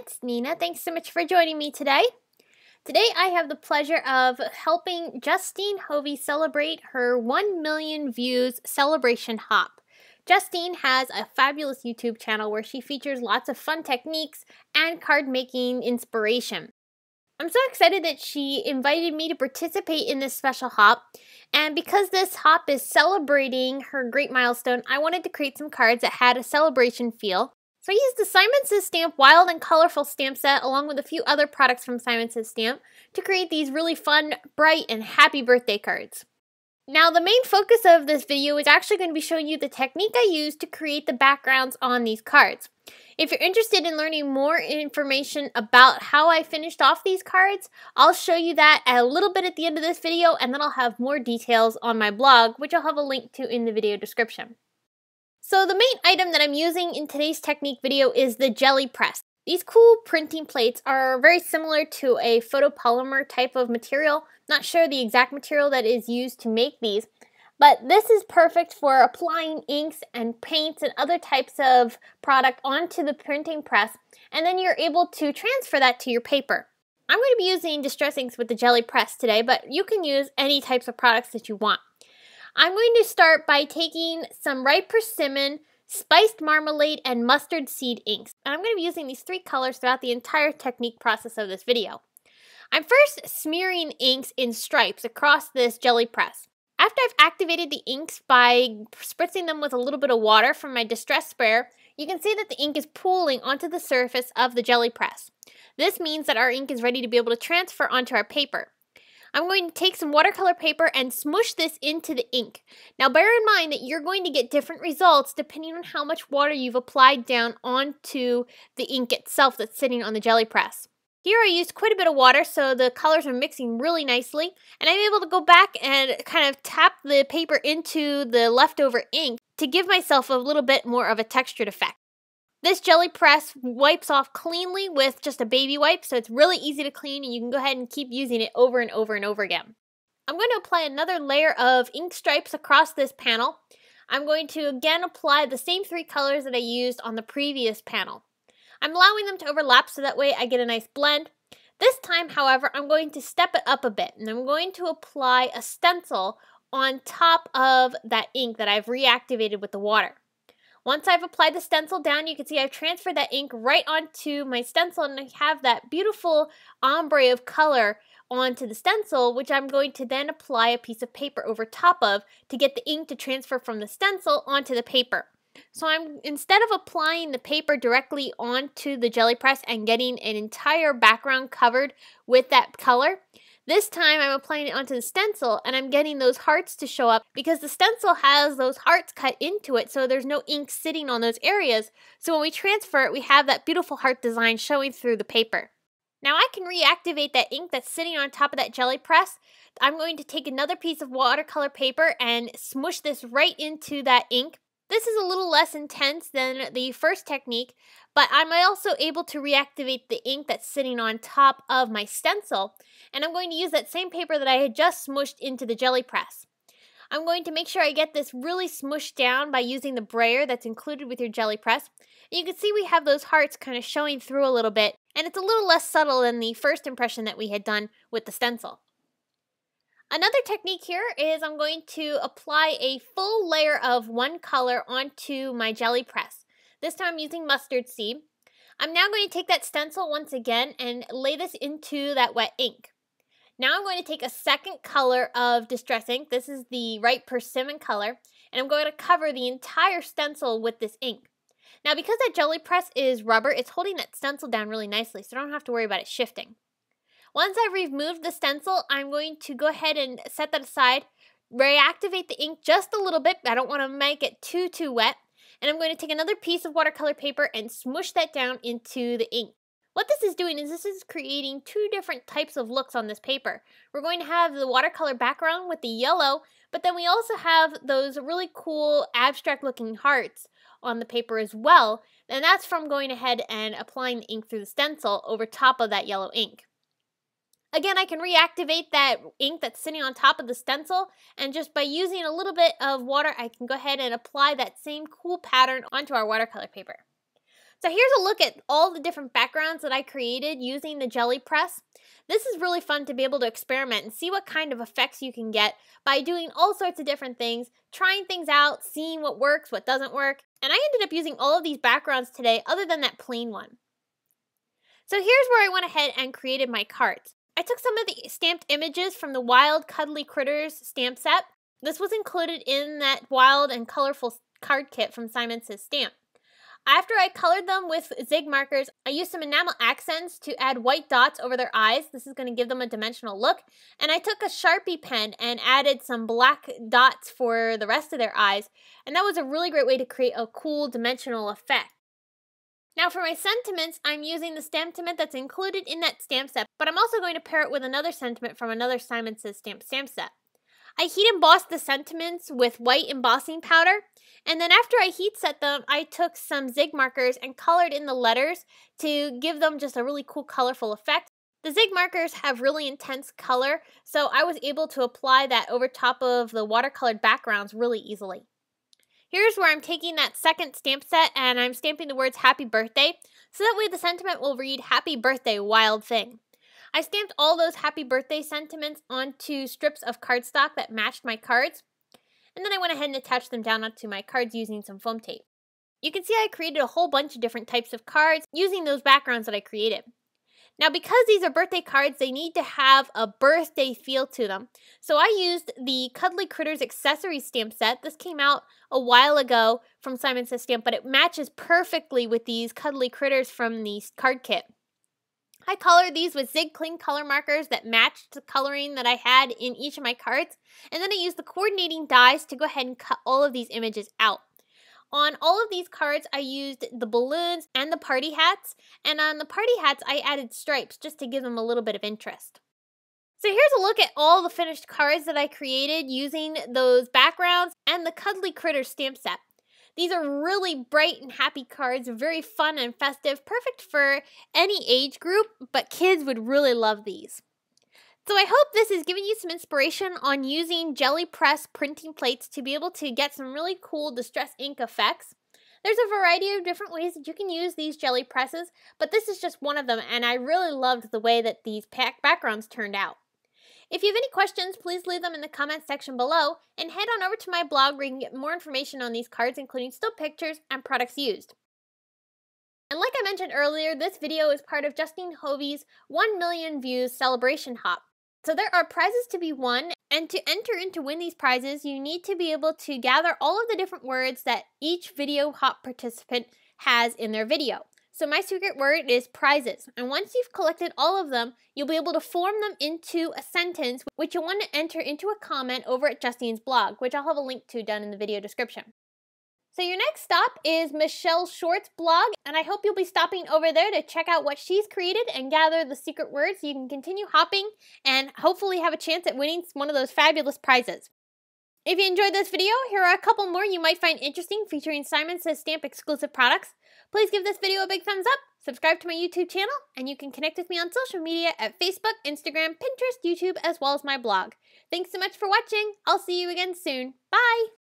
it's Nina. Thanks so much for joining me today. Today I have the pleasure of helping Justine Hovey celebrate her 1 million views celebration hop. Justine has a fabulous YouTube channel where she features lots of fun techniques and card making inspiration. I'm so excited that she invited me to participate in this special hop, and because this hop is celebrating her great milestone, I wanted to create some cards that had a celebration feel. So I used the Simon Says Stamp Wild and Colorful stamp set along with a few other products from Simon Says Stamp to create these really fun, bright, and happy birthday cards. Now the main focus of this video is actually going to be showing you the technique I used to create the backgrounds on these cards. If you're interested in learning more information about how I finished off these cards, I'll show you that a little bit at the end of this video, and then I'll have more details on my blog, which I'll have a link to in the video description. So the main item that I'm using in today's technique video is the jelly press. These cool printing plates are very similar to a photopolymer type of material. Not sure the exact material that is used to make these, but this is perfect for applying inks and paints and other types of product onto the printing press, and then you're able to transfer that to your paper. I'm going to be using Distress Inks with the jelly press today, but you can use any types of products that you want. I'm going to start by taking some ripe persimmon, spiced marmalade, and mustard seed inks. And I'm going to be using these three colors throughout the entire technique process of this video. I'm first smearing inks in stripes across this jelly press. After I've activated the inks by spritzing them with a little bit of water from my distress sprayer, you can see that the ink is pooling onto the surface of the jelly press. This means that our ink is ready to be able to transfer onto our paper. I'm going to take some watercolor paper and smush this into the ink. Now bear in mind that you're going to get different results depending on how much water you've applied down onto the ink itself that's sitting on the jelly press. Here I used quite a bit of water so the colors are mixing really nicely, and I'm able to go back and kind of tap the paper into the leftover ink to give myself a little bit more of a textured effect. This jelly press wipes off cleanly with just a baby wipe, so it's really easy to clean and you can go ahead and keep using it over and over and over again. I'm going to apply another layer of ink stripes across this panel. I'm going to again apply the same three colors that I used on the previous panel. I'm allowing them to overlap so that way I get a nice blend. This time, however, I'm going to step it up a bit, and I'm going to apply a stencil on top of that ink that I've reactivated with the water. Once I've applied the stencil down, you can see I've transferred that ink right onto my stencil, and I have that beautiful ombre of color onto the stencil, which I'm going to then apply a piece of paper over top of to get the ink to transfer from the stencil onto the paper. So instead of applying the paper directly onto the jelly press and getting an entire background covered with that color, this time I'm applying it onto the stencil and I'm getting those hearts to show up because the stencil has those hearts cut into it, so there's no ink sitting on those areas. So when we transfer it, we have that beautiful heart design showing through the paper. Now I can reactivate that ink that's sitting on top of that jelly press. I'm going to take another piece of watercolor paper and smush this right into that ink. This is a little less intense than the first technique, but I'm also able to reactivate the ink that's sitting on top of my stencil, and I'm going to use that same paper that I had just smushed into the jelly press. I'm going to make sure I get this really smushed down by using the brayer that's included with your jelly press. And you can see we have those hearts kind of showing through a little bit, and it's a little less subtle than the first impression that we had done with the stencil. Another technique here is I'm going to apply a full layer of one color onto my jelly press. This time I'm using mustard seed. I'm now going to take that stencil once again and lay this into that wet ink. Now I'm going to take a second color of Distress Ink. This is the ripe persimmon color, and I'm going to cover the entire stencil with this ink. Now because that jelly press is rubber, it's holding that stencil down really nicely, so I don't have to worry about it shifting. Once I've removed the stencil, I'm going to go ahead and set that aside, reactivate the ink just a little bit. I don't want to make it too wet. And I'm going to take another piece of watercolor paper and smush that down into the ink. What this is doing is this is creating two different types of looks on this paper. We're going to have the watercolor background with the yellow, but then we also have those really cool abstract looking hearts on the paper as well. And that's from going ahead and applying the ink through the stencil over top of that yellow ink. Again, I can reactivate that ink that's sitting on top of the stencil, and just by using a little bit of water, I can go ahead and apply that same cool pattern onto our watercolor paper. So here's a look at all the different backgrounds that I created using the jelly press. This is really fun to be able to experiment and see what kind of effects you can get by doing all sorts of different things, trying things out, seeing what works, what doesn't work. And I ended up using all of these backgrounds today other than that plain one. So here's where I went ahead and created my cards. I took some of the stamped images from the Wild Cuddly Critters stamp set. This was included in that wild and colorful card kit from Simon Says Stamp. After I colored them with zig markers, I used some enamel accents to add white dots over their eyes. This is going to give them a dimensional look. And I took a Sharpie pen and added some black dots for the rest of their eyes. And that was a really great way to create a cool dimensional effect. Now for my sentiments, I'm using the sentiment that's included in that stamp set, but I'm also going to pair it with another sentiment from another Simon Says Stamp set. I heat embossed the sentiments with white embossing powder, and then after I heat set them, I took some zig markers and colored in the letters to give them just a really cool colorful effect. The zig markers have really intense color, so I was able to apply that over top of the watercolored backgrounds really easily. Here's where I'm taking that second stamp set and I'm stamping the words Happy Birthday, so that way the sentiment will read Happy Birthday, Wild Thing. I stamped all those happy birthday sentiments onto strips of cardstock that matched my cards, and then I went ahead and attached them down onto my cards using some foam tape. You can see I created a whole bunch of different types of cards using those backgrounds that I created. Now because these are birthday cards, they need to have a birthday feel to them. So I used the Cuddly Critters accessories stamp set. This came out a while ago from Simon Says Stamp, but it matches perfectly with these Cuddly Critters from the card kit. I colored these with Zig Cling color markers that matched the coloring that I had in each of my cards, and then I used the coordinating dies to go ahead and cut all of these images out. On all of these cards, I used the balloons and the party hats, and on the party hats, I added stripes just to give them a little bit of interest. So here's a look at all the finished cards that I created using those backgrounds and the Cuddly Critters stamp set. These are really bright and happy cards, very fun and festive, perfect for any age group, but kids would really love these. So I hope this has given you some inspiration on using jelly press printing plates to be able to get some really cool distress ink effects. There's a variety of different ways that you can use these jelly presses, but this is just one of them, and I really loved the way that these backgrounds turned out. If you have any questions, please leave them in the comments section below, and head on over to my blog where you can get more information on these cards, including still pictures and products used. And like I mentioned earlier, this video is part of Justine Hovey's 1 million views celebration hop. So there are prizes to be won, and to enter in to win these prizes, you need to be able to gather all of the different words that each video hop participant has in their video. So my secret word is prizes, and once you've collected all of them, you'll be able to form them into a sentence which you'll want to enter into a comment over at Justine's blog, which I'll have a link to down in the video description. So your next stop is Michelle Short's blog, and I hope you'll be stopping over there to check out what she's created and gather the secret words so you can continue hopping and hopefully have a chance at winning one of those fabulous prizes. If you enjoyed this video, here are a couple more you might find interesting featuring Simon Says Stamp exclusive products. Please give this video a big thumbs up, subscribe to my YouTube channel, and you can connect with me on social media at Facebook, Instagram, Pinterest, YouTube, as well as my blog. Thanks so much for watching. I'll see you again soon. Bye!